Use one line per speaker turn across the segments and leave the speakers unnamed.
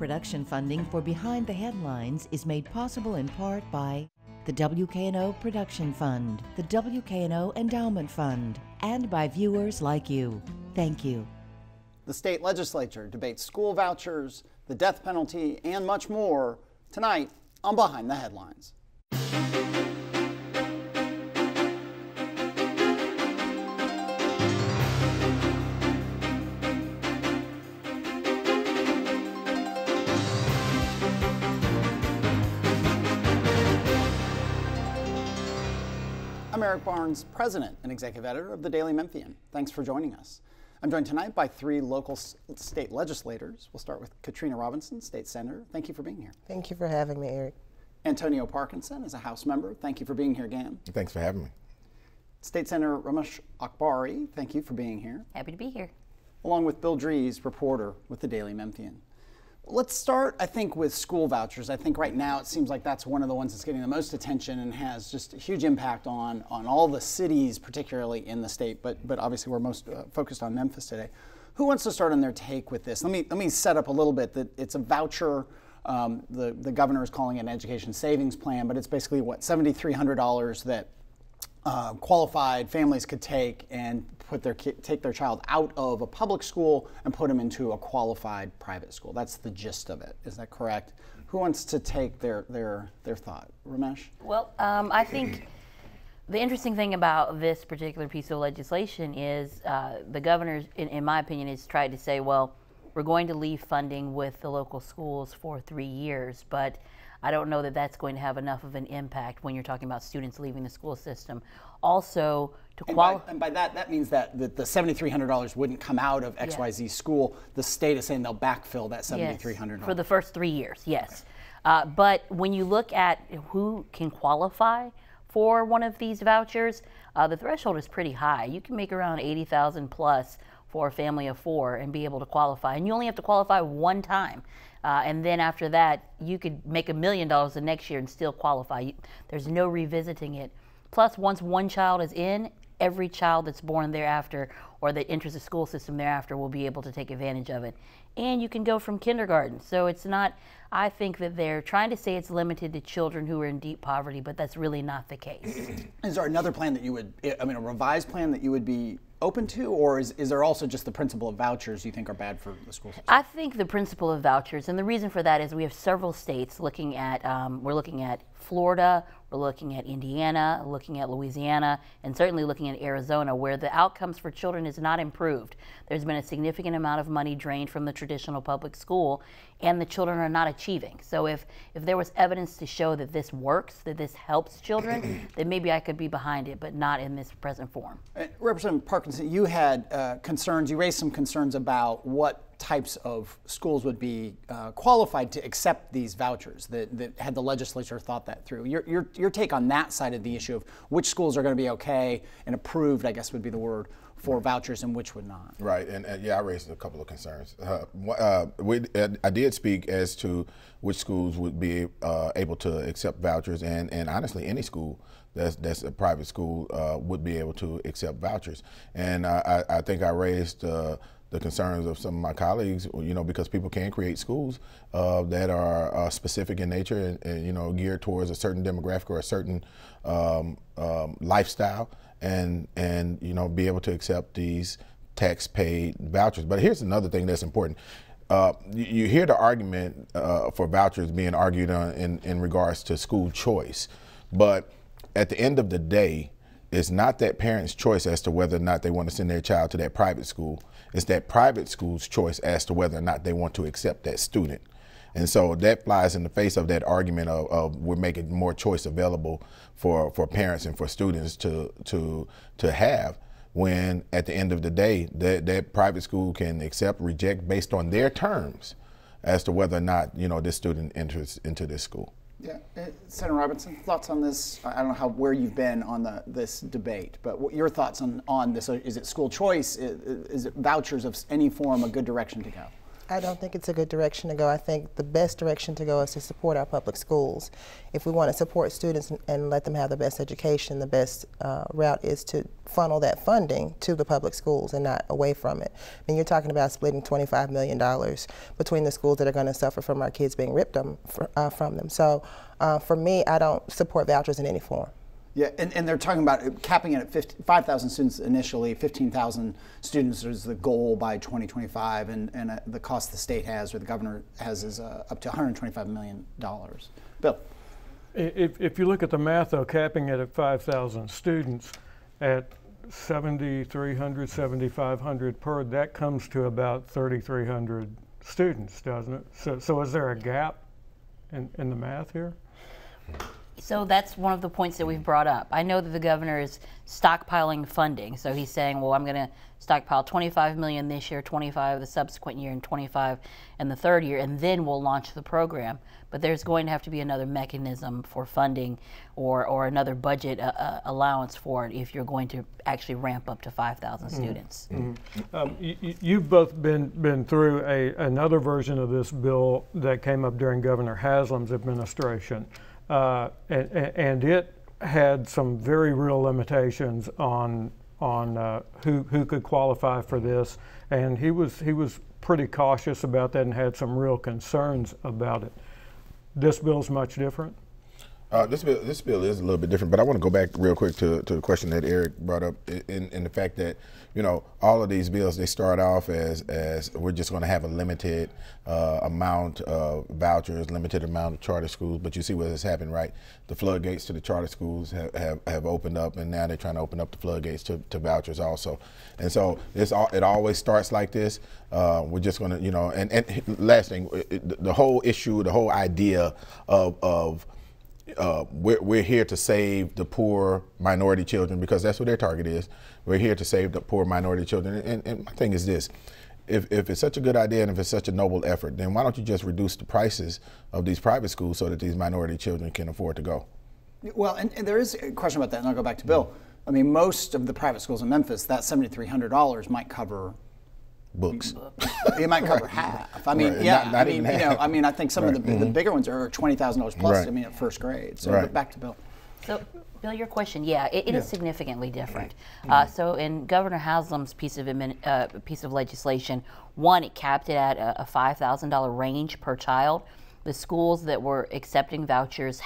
production funding for Behind the Headlines is made possible in part by the WKNO Production Fund, the WKNO Endowment Fund, and by viewers like you. Thank you.
The state legislature debates school vouchers, the death penalty, and much more tonight on Behind the Headlines. I'm Eric Barnes, President and Executive Editor of the Daily Memphian. Thanks for joining us. I'm joined tonight by three local state legislators. We'll start with Katrina Robinson, State Senator. Thank you for being here.
Thank you for having me, Eric.
Antonio Parkinson is a House member. Thank you for being here again.
Thanks for having me.
State Senator Ramesh Akbari, thank you for being here.
Happy to be here.
Along with Bill Dries, reporter with the Daily Memphian. Let's start, I think, with school vouchers. I think right now it seems like that's one of the ones that's getting the most attention and has just a huge impact on all the cities, particularly in the state, but obviously we're most focused on Memphis today. Who wants to start on their take with this? Let me set up a little bit that it's a voucher. The governor is calling it an education savings plan, but it's basically what, $7,300 that qualified families could take and take their child out of a public school and put them into a qualified private school. That's the gist of it. Is that correct? Who wants to take their thought? Ramesh?
Well, I think the interesting thing about this particular piece of legislation is the governor, in my opinion, has tried to say, well, we're going to leave funding with the local schools for 3 years, but I don't know that that's going to have enough of an impact when you're talking about students leaving the school system. Also, to qualify.
And by that means that the $7,300 wouldn't come out of XYZ school. The state is saying they'll backfill that $7,300.
Yes, for the first 3 years, yes. Okay. But when you look at who can qualify for one of these vouchers, the threshold is pretty high. You can make around $80,000 plus for a family of four and be able to qualify. And you only have to qualify one time. And then after that, you could make $1 million the next year and still qualify. There's no revisiting it. Plus, once one child is in, every child that's born thereafter or that enters the school system thereafter will be able to take advantage of it. And you can go from kindergarten. So it's not, I think that they're trying to say it's limited to children who are in deep poverty, but that's really not the case.
Is there another plan that you would, a revised plan that you would be open to, or is there also just the principle of vouchers you think are bad for the school system?
I think the principle of vouchers, and the reason for that is we have several states looking at, we're looking at Florida, we're looking at Indiana, looking at Louisiana, and certainly looking at Arizona, where the outcomes for children is not improved. There's been a significant amount of money drained from the traditional public school, and the children are not achieving. So if there was evidence to show that this works, that this helps children, then maybe I could be behind it, but not in this present form.
Representative Parkinson, you had concerns, you raised some concerns about what types of schools would be qualified to accept these vouchers, that had the legislature thought that through. Your take on that side of the issue of which schools are going to be okay and approved, I guess would be the word, for vouchers and which would not.
Right, and yeah, I raised a couple of concerns. I did speak as to which schools would be able to accept vouchers, and honestly, any school that's a private school would be able to accept vouchers. And I think I raised the concerns of some of my colleagues, because people can create schools that are specific in nature and geared towards a certain demographic or a certain lifestyle, and be able to accept these tax-paid vouchers. But here's another thing that's important. You hear the argument for vouchers being argued on in regards to school choice, but at the end of the day, it's not that parent's choice as to whether or not they want to send their child to that private school. It's that private school's choice as to whether or not they want to accept that student. And so that flies in the face of that argument of we're making more choice available for parents and for students to have, when at the end of the day, that private school can accept, reject based on their terms as to whether or not, this student enters into this school.
Yeah, Senator Robinson, thoughts on this? I don't know where you've been on this debate, but what your thoughts on this? Is it school choice? Is it vouchers of any form a good direction to go?
I don't think it's a good direction to go. I think the best direction to go is to support our public schools. If we want to support students and let them have the best education, the best route is to funnel that funding to the public schools and not away from it. I mean, you're talking about splitting $25 million between the schools that are going to suffer from our kids being ripped from them. So for me, I don't support vouchers in any form.
Yeah, and they're talking about capping it at 5,000 students initially. 15,000 students is the goal by 2025, and the cost the state has, or the governor has, is up to $125 million. Bill?
If you look at the math, though, capping it at 5,000 students at 7,300, 7,500 per, that comes to about 3,300 students, doesn't it? So is there a gap in the math here?
So that's one of the points that we've brought up. I know that the governor is stockpiling funding. So he's saying, well, I'm going to stockpile 25 million this year, 25 the subsequent year, and 25 in the third year, and then we'll launch the program. But there's going to have to be another mechanism for funding or another budget allowance for it if you're going to actually ramp up to 5,000 students.
You've both been through another version of this bill that came up during Governor Haslam's administration. And it had some very real limitations on who could qualify for this, and he was pretty cautious about that and had some real concerns about it. This bill's much different.
This bill is a little bit different, but I want to go back real quick to the question that Eric brought up in the fact that, you know, all of these bills, they start off as we're just going to have a limited amount of vouchers, limited amount of charter schools, but you see what has happened, right? The floodgates to the charter schools have opened up, and now they're trying to open up the floodgates to vouchers also. And so it always starts like this. We're just going to, you know, and last thing, the whole issue, the whole idea of we're here to save the poor minority children, because that's what their target is. We're here to save the poor minority children. And my thing is this, if it's such a good idea and if it's such a noble effort, then why don't you just reduce the prices of these private schools so that these minority children can afford to go?
Well, and there is a question about that, and I'll go back to Bill. I mean, most of the private schools in Memphis, that $7,300 might cover
books.
It might cover half. I mean,
right.
yeah.
Not even half.
I mean, I think some of the bigger ones are $20,000 plus.
Right.
I mean, at first grade. So
Right.
back to Bill.
So, Bill, your question, yeah, it is significantly different. So, in Governor Haslam's piece of legislation, one, it capped it at a $5,000 range per child. The schools that were accepting vouchers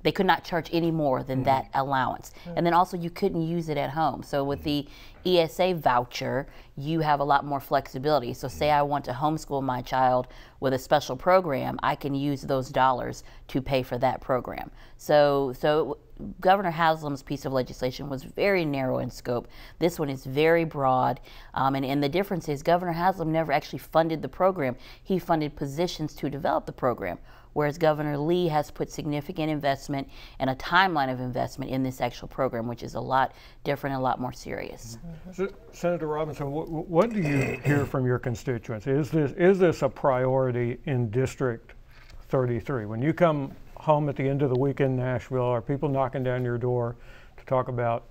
they could not charge any more than that allowance. And then also you couldn't use it at home. So with the ESA voucher, you have a lot more flexibility. So say I want to homeschool my child with a special program, I can use those dollars to pay for that program. So Governor Haslam's piece of legislation was very narrow in scope. This one is very broad, and the difference is Governor Haslam never actually funded the program. He funded positions to develop the program, whereas Governor Lee has put significant investment and a timeline of investment in this actual program, which is a lot different and a lot more serious.
Senator Robinson, what do you hear from your constituents? Is this a priority in District 33? When you come home at the end of the week in Nashville, are people knocking down your door to talk about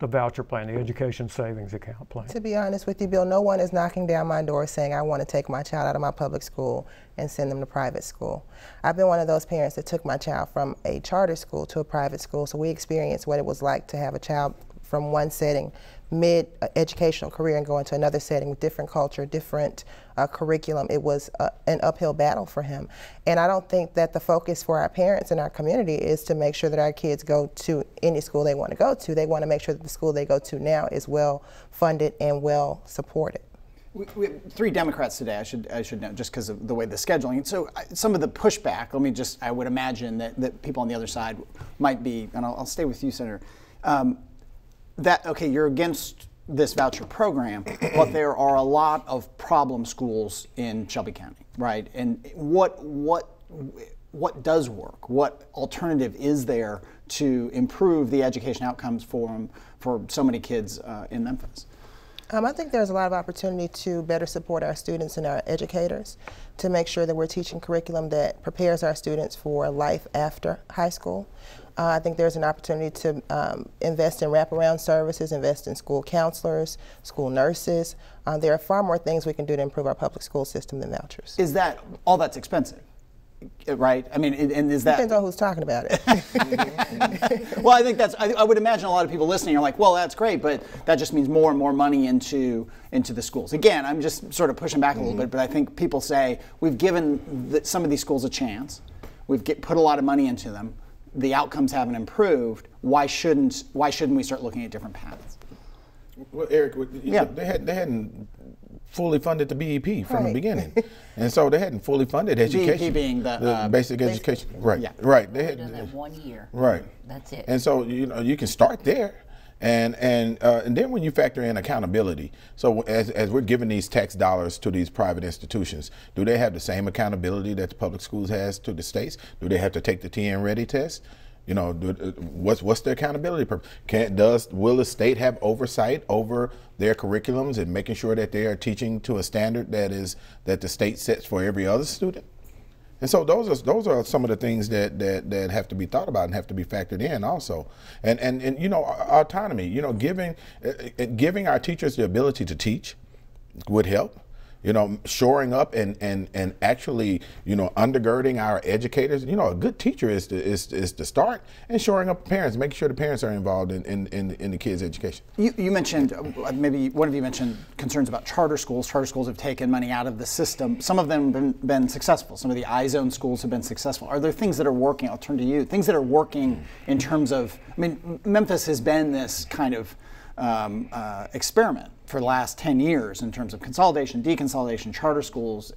the voucher plan, the education savings account plan?
To be honest with you, Bill, no one is knocking down my door saying I want to take my child out of my public school and send them to private school. I've been one of those parents that took my child from a charter school to a private school, so we experienced what it was like to have a child from one setting, mid-educational career, and go into another setting with different culture, different curriculum. It was an uphill battle for him. And I don't think that the focus for our parents and our community is to make sure that our kids go to any school they want to go to. They want to make sure that the school they go to now is well funded and well supported.
We have 3 Democrats today, I should note, just because of the way the scheduling. So some of the pushback, I would imagine that people on the other side might be, and I'll stay with you, Senator, okay, you're against this voucher program, but there are a lot of problem schools in Shelby County, right? And what does work? What alternative is there to improve the education outcomes for so many kids in Memphis?
I think there's a lot of opportunity to better support our students and our educators to make sure that we're teaching curriculum that prepares our students for life after high school. I think there's an opportunity to invest in wraparound services, invest in school counselors, school nurses. There are far more things we can do to improve our public school system than vouchers.
Is that all that's expensive? Right? I mean, and is that...
Depends on who's talking about it.
Well, I think I would imagine a lot of people listening are like, well, that's great, but that just means more and more money into the schools. Again, I'm just sort of pushing back a little bit, but I think people say, we've given some of these schools a chance. We've put a lot of money into them. The outcomes haven't improved. Why shouldn't we start looking at different paths?
Well, Eric, they hadn't fully funded the BEP from the beginning, and so they hadn't fully funded education.
BEP being the
basic education, right?
Yeah.
Right.
They had done that 1 year.
Right.
That's it.
And so you can start there. And then when you factor in accountability, so as we're giving these tax dollars to these private institutions, do they have the same accountability that the public schools has to the states? Do they have to take the TN Ready test? What's the accountability? Will the state have oversight over their curriculums and making sure that they are teaching to a standard that the state sets for every other student? And so those are some of the things that have to be thought about and have to be factored in also. And autonomy, giving our teachers the ability to teach would help. Shoring up and actually, undergirding our educators. A good teacher is to start, and shoring up parents, making sure the parents are involved in the kids' education. You
mentioned, maybe one of you mentioned concerns about charter schools. Charter schools have taken money out of the system. Some of them have been successful. Some of the iZone schools have been successful. Are there things that are working? I'll turn to you. Things that are working in terms of, Memphis has been this kind of experiment for the last 10 years in terms of consolidation, deconsolidation, charter schools,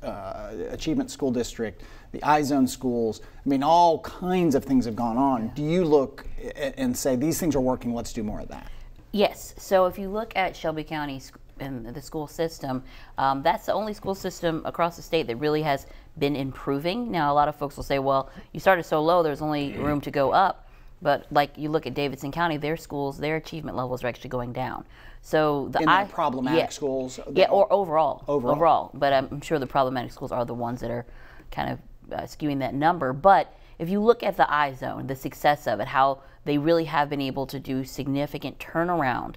achievement school district, the iZone schools. All kinds of things have gone on. Do you look and say, these things are working, let's do more of that?
Yes. So if you look at Shelby County and the school system, that's the only school system across the state that really has been improving. Now, a lot of folks will say, well, you started so low, there's only room to go up. But like you look at Davidson County, their schools, their achievement levels are actually going down. So the
problematic schools?
Or overall. But I'm sure the problematic schools are the ones that are kind of skewing that number. But if you look at the iZone, the success of it, how they really have been able to do significant turnaround,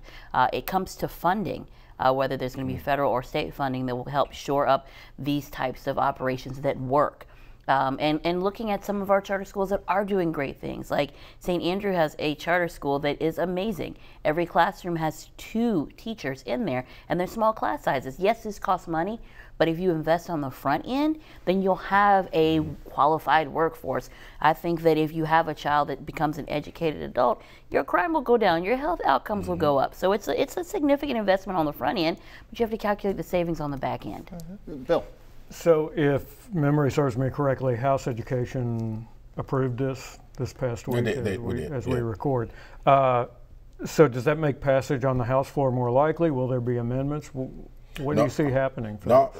it comes to funding. Whether there's going to be federal or state funding that will help shore up these types of operations that work. And looking at some of our charter schools that are doing great things, like St. Andrew has a charter school that is amazing. Every classroom has 2 teachers in there, and they're small class sizes. Yes, this costs money, but if you invest on the front end, then you'll have a qualified workforce. I think that if you have a child that becomes an educated adult, your crime will go down, your health outcomes will go up. So it's a significant investment on the front end, but you have to calculate the savings on the back end.
Bill.
So if memory serves me correctly, House Education approved this past week as we record. So does that make passage on the House floor more likely? Will there be amendments? What do you see happening?
No,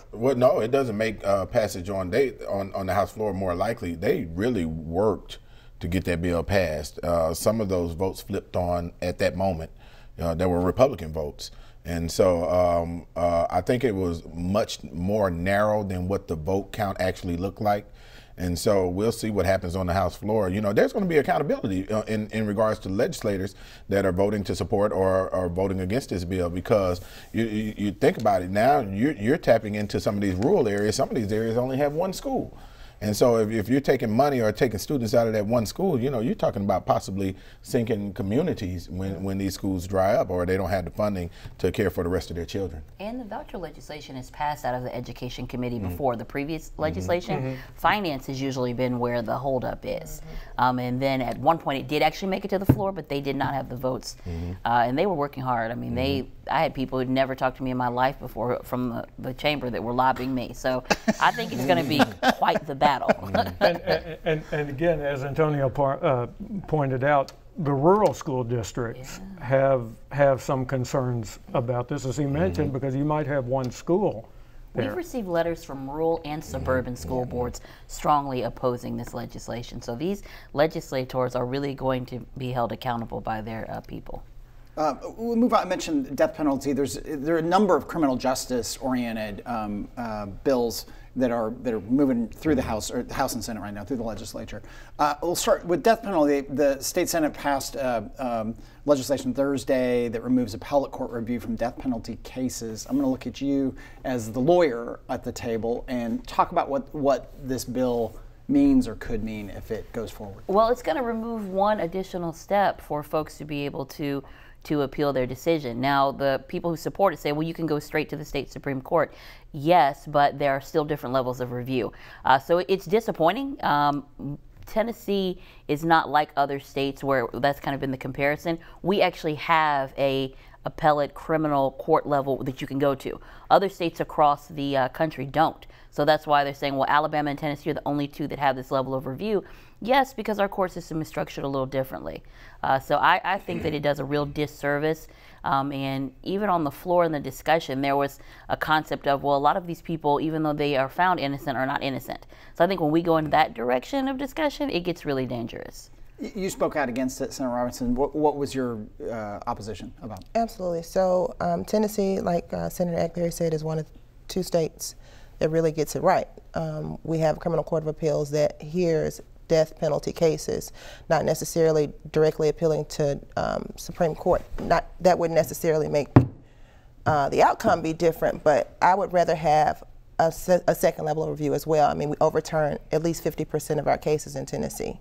it doesn't make passage on the House floor more likely. They really worked to get that bill passed. Some of those votes flipped on at that moment. There were Republican votes. And so I think it was much more narrow than what the vote count actually looked like. And so we'll see what happens on the House floor. There's going to be accountability in regards to legislators that are voting to support or voting against this bill, because you think about it now, you're tapping into some of these rural areas. Some of these areas only have 1 school. And so if you're taking money or taking students out of that 1 school, you're talking about possibly sinking communities when these schools dry up or they don't have the funding to care for the rest of their children. And
the voucher legislation is passed out of the Education Committee before the previous legislation. Finance has usually been where the holdup is. And then at one point it did actually make it to the floor, but they did not have the votes. And they were working hard. I had people who'd never talked to me in my life before from the chamber that were lobbying me. So I think it's going to be quite the battle.
And again, as Antonio pointed out, the rural school districts have some concerns about this, as he mentioned, because you might have 1 school there.
We've received letters from rural and suburban school boards strongly opposing this legislation. So these legislators are really going to be held accountable by their people.
We'll move on. I mentioned death penalty. There are a number of criminal justice-oriented bills that are moving through the House and Senate right now, through the legislature. We'll start with death penalty. The state Senate passed legislation Thursday that removes appellate court review from death penalty cases. I'm going to look at you as the lawyer at the table and talk about what this bill means or could mean if it goes forward.
Well, it's going to remove one additional step for folks to be able to appeal their decision. Now, the people who support it say, well, you can go straight to the state Supreme Court. Yes, but there are still different levels of review. So it's disappointing. Tennessee is not like other states where that's kind of been the comparison. We actually have a appellate criminal court level that you can go to. Other states across the country don't. So that's why they're saying, well, Alabama and Tennessee are the only two that have this level of review. Yes, because our court system is structured a little differently. So I think that it does a real disservice. And even on the floor in the discussion, there was a concept of, well, a lot of these people, even though they are found innocent, are not innocent. So I think when we go in that direction of discussion, it gets really dangerous.
You spoke out against it, Senator Robinson. What was your opposition about?
Absolutely. So Tennessee, like Senator Eckberry said, is one of 2 states that really gets it right. We have a criminal court of appeals that hears death penalty cases, not necessarily directly appealing to Supreme Court. That wouldn't necessarily make the outcome be different, but I would rather have a second level of review as well. I mean, we overturn at least 50% of our cases in Tennessee.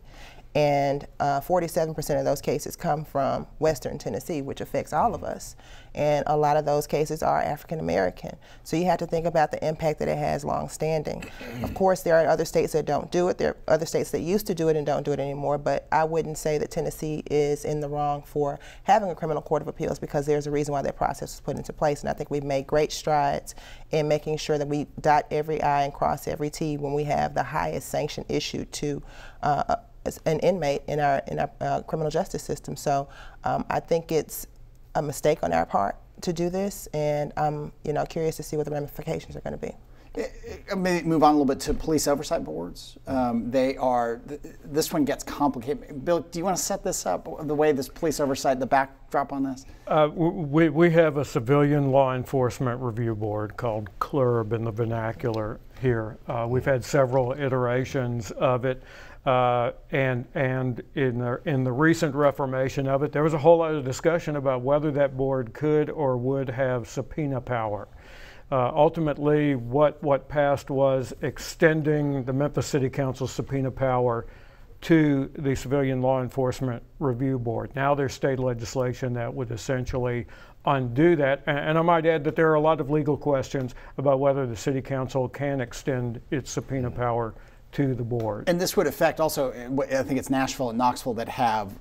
And 47% of those cases come from Western Tennessee, which affects all of us. And a lot of those cases are African American. So you have to think about the impact that it has long-standing. Of course, there are other states that don't do it. There are other states that used to do it and don't do it anymore. But I wouldn't say that Tennessee is in the wrong for having a criminal court of appeals, because there's a reason why that process was put into place. And I think we've made great strides in making sure that we dot every I and cross every T when we have the highest sanction issued to an inmate in our criminal justice system. So I think it's a mistake on our part to do this, and I'm curious to see what the ramifications are going to be.
Maybe move on a little bit to police oversight boards. This one gets complicated. Bill, do you want to set this up, the way this police oversight, the backdrop on this?
We have a civilian law enforcement review board called CLRB in the vernacular here. We've had several iterations of it. And in the recent reformation of it, there was a whole lot of discussion about whether that board could or would have subpoena power. Ultimately, what passed was extending the Memphis City Council subpoena power to the Civilian Law Enforcement Review Board. Now there's state legislation that would essentially undo that. And I might add that there are a lot of legal questions about whether the City Council can extend its subpoena power to the board.
And this would affect also, I think it's Nashville and Knoxville that have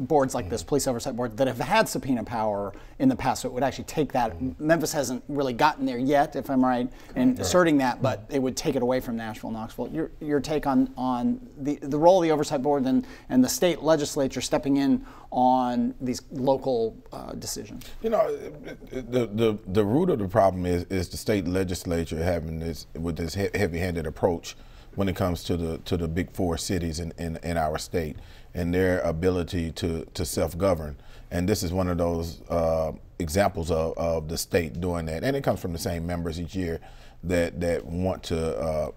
boards like this, police oversight board, that have had subpoena power in the past. So it would actually take that. Memphis hasn't really gotten there yet, if I'm right, in asserting that, but it would take it away from Nashville and Knoxville. Your take on the role of the oversight board and the state legislature stepping in on these local decisions?
You know, the root of the problem is the state legislature having this heavy-handed approach when it comes to the big 4 cities in our state and their ability to self-govern. And this is one of those examples of the state doing that. And it comes from the same members each year that want to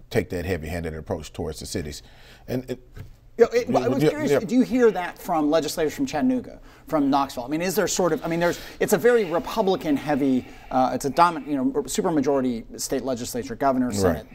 take that heavy-handed approach towards the cities. And
I was curious, do you hear that from legislators from Chattanooga, from Knoxville? I mean, is there sort of, I mean, it's a very Republican heavy, it's a dominant, supermajority state legislature, governor, Senate,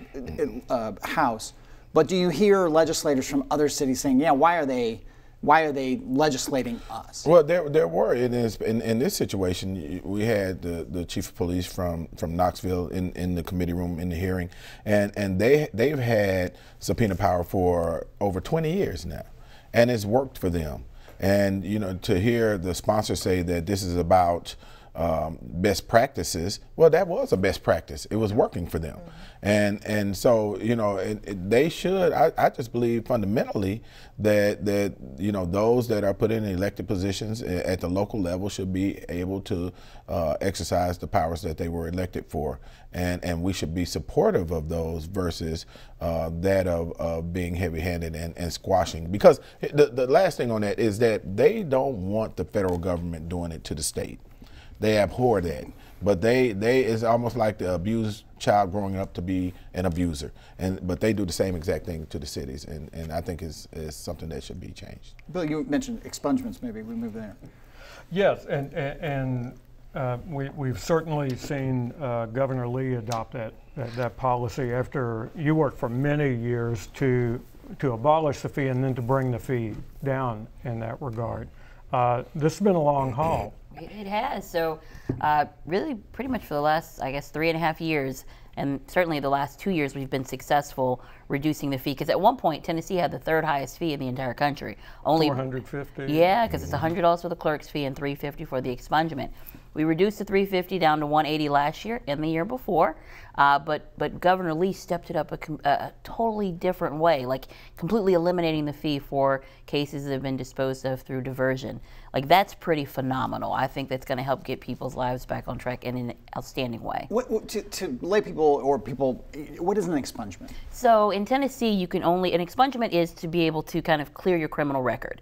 House. But do you hear legislators from other cities saying, yeah, why are they legislating us?
Well, there were in this situation. We had the chief of police from Knoxville in the committee room in the hearing, and they've had subpoena power for over 20 years now, and it's worked for them. And to hear the sponsor say that this is about best practices. Well, that was a best practice. It was working for them. And so, you know, they should, I just believe fundamentally that, you know, those that are put in elected positions at the local level should be able to exercise the powers that they were elected for. And we should be supportive of those versus that of being heavy-handed and squashing. Because the last thing on that is that they don't want the federal government doing it to the state. They abhor that. But it's almost like the abused child growing up to be an abuser. But they do the same exact thing to the cities, and I think is something that should be changed.
Bill, you mentioned expungements. Maybe we move there.
Yes, and we've certainly seen Governor Lee adopt that policy after you worked for many years to abolish the fee and then to bring the fee down in that regard. This has been a long haul.
It has. So really pretty much for the last, I guess, 3.5 years, and certainly the last 2 years, we've been successful reducing the fee. Because at one point, Tennessee had the third highest fee in the entire country. Only
$450.
Yeah, because it's $100 for the clerk's fee and $350 for the expungement. We reduced the $350 down to $180 last year and the year before, but Governor Lee stepped it up a totally different way, like completely eliminating the fee for cases that have been disposed of through diversion. Like, that's pretty phenomenal. I think that's going to help get people's lives back on track in an outstanding way.
To lay people or people, what is an expungement?
So in Tennessee, you can only, an expungement is to be able to kind of clear your criminal record.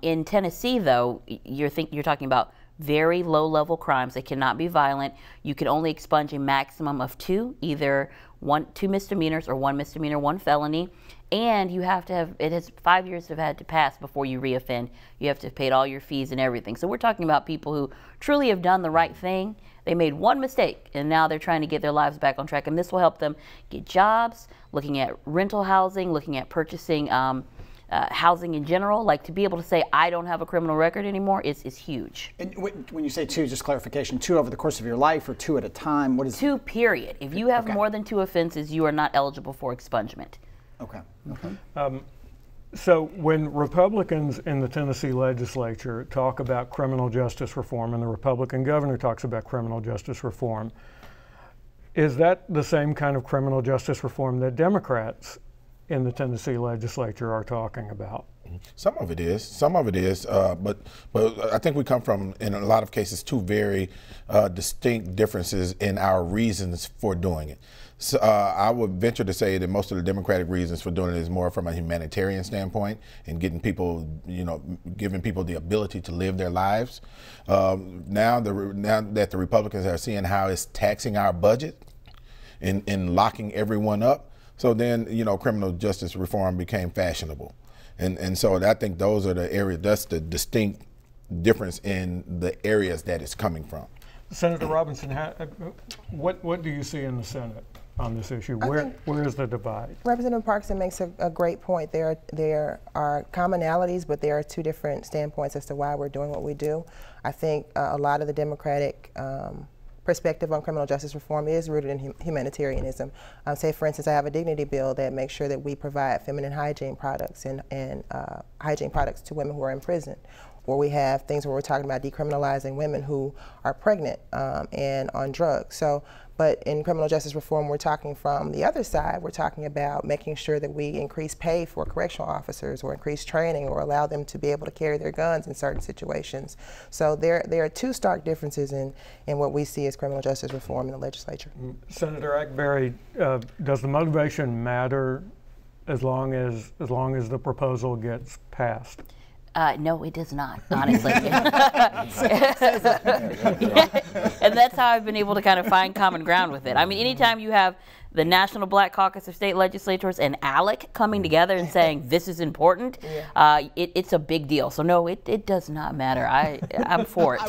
In Tennessee, though, you're talking about very low-level crimes. They cannot be violent. You can only expunge a maximum of two, either two misdemeanors or one misdemeanor, one felony. And you have to have, it has 5 years have had to pass before you reoffend. You have to have paid all your fees and everything. So we're talking about people who truly have done the right thing. They made one mistake, and now they're trying to get their lives back on track. And this will help them get jobs, looking at rental housing, looking at purchasing housing in general. Like, to be able to say, I don't have a criminal record anymore is huge.
And when you say two, just clarification, two over the course of your life or two at a time? What is
two, period. If you have more than 2 offenses, you are not eligible for expungement.
Okay. Okay.
So when Republicans in the Tennessee legislature talk about criminal justice reform and the Republican governor talks about criminal justice reform, is that the same kind of criminal justice reform that Democrats in the Tennessee legislature are talking about?
Some of it is, but I think we come from, in a lot of cases, two very distinct differences in our reasons for doing it. So, I would venture to say that most of the Democratic reasons for doing it is more from a humanitarian standpoint and getting people, giving people the ability to live their lives. Now that the Republicans are seeing how it's taxing our budget and locking everyone up, so then, criminal justice reform became fashionable. And so I think those are the areas, that's the distinct difference in the areas that it's coming from.
Senator Robinson, what do you see in the Senate on this issue? Where is the divide?
Representative Parkson makes a great point. There are commonalities, but there are two different standpoints as to why we're doing what we do. I think a lot of the Democratic perspective on criminal justice reform is rooted in humanitarianism. Say, for instance, I have a dignity bill that makes sure that we provide feminine hygiene products and hygiene products to women who are in prison. Or we have things where we're talking about decriminalizing women who are pregnant and on drugs. So, but in criminal justice reform, we're talking from the other side. We're talking about making sure that we increase pay for correctional officers or increase training or allow them to be able to carry their guns in certain situations. So there are two stark differences in what we see as criminal justice reform in the legislature.
Senator Ackberry, does the motivation matter as long as the proposal gets passed?
No, it does not, honestly. And that's how I've been able to kind of find common ground with it. I mean, anytime you have the National Black Caucus of State Legislators and ALEC coming together and saying this is important, it's a big deal. So no, it does not matter. I'm for it.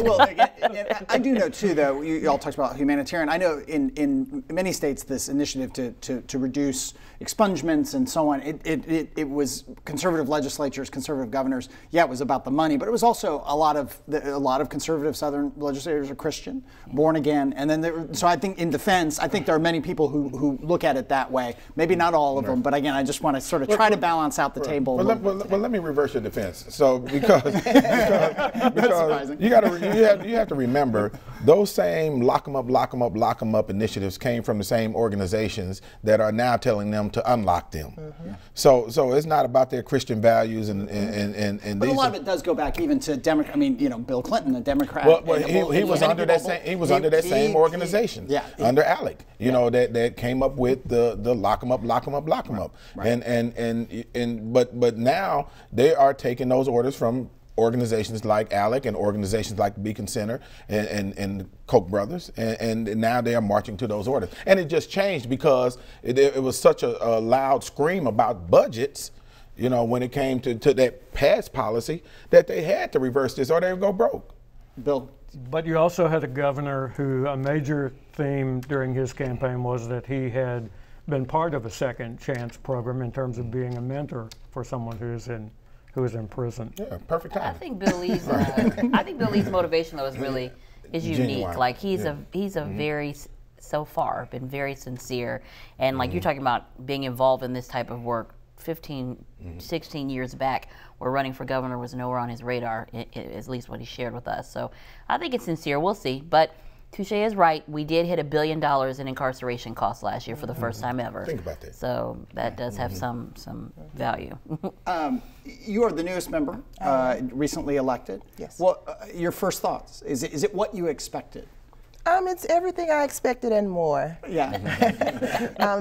I do know too, though, you all talked about humanitarian. I know in many states this initiative to reduce expungements and so on, it was conservative legislatures, conservative governors. Yeah, it was about the money, but it was also a lot of conservative Southern legislators are Christian, born again, and then so I think in defense, I think there are many people who look at it that way. Maybe not all of them, but again, I just want to sort of try to balance out the table.
Well, let me reverse your defense. So because you have to remember those same lock 'em up, lock 'em up, lock 'em up initiatives came from the same organizations that are now telling them to unlock them. So it's not about their Christian values and
But a lot of it does go back even to Democrat. I mean, you know, Bill Clinton, a Democrat.
Well, he was under that same. He was under that same organization. Under ALEC, you know, that came up with the lock 'em up, lock 'em up, lock 'em up. But now they are taking those orders from organizations like ALEC and organizations like the Beacon Center and Koch brothers, and now they are marching to those orders. And it just changed because it was such a loud scream about budgets, you know, when it came to that past policy, that they had to reverse this or they would go broke.
Bill?
But you also had a governor who, a major theme during his campaign was that he had been part of a second chance program in terms of being a mentor for someone who is in prison.
Yeah, perfect time.
I think Bill Lee's motivation though is unique.
Genuine.
Like he's a very, so far been very sincere, and like you're talking about being involved in this type of work 15, 16 years back, where running for governor was nowhere on his radar, at least what he shared with us. So I think it's sincere. We'll see. But Touche is right. We did hit $1 billion in incarceration costs last year for the first time ever.
Think about that.
So that does have some value.
You are the newest member, recently elected.
Yes.
Well, your first thoughts? Is it what you expected?
It's everything I expected and more.
Yeah.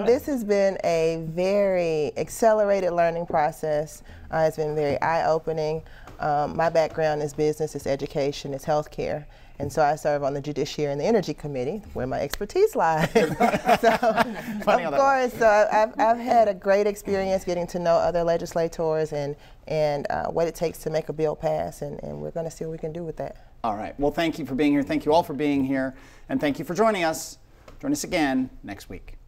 This has been a very accelerated learning process. It's been very eye-opening. My background is business, it's education, it's healthcare. And so I serve on the Judiciary and the Energy Committee, where my expertise lies. I've had a great experience getting to know other legislators and what it takes to make a bill pass, and we're going to see what we can do with that.
All right. Well, thank you for being here. Thank you all for being here. And thank you for joining us. Join us again next week.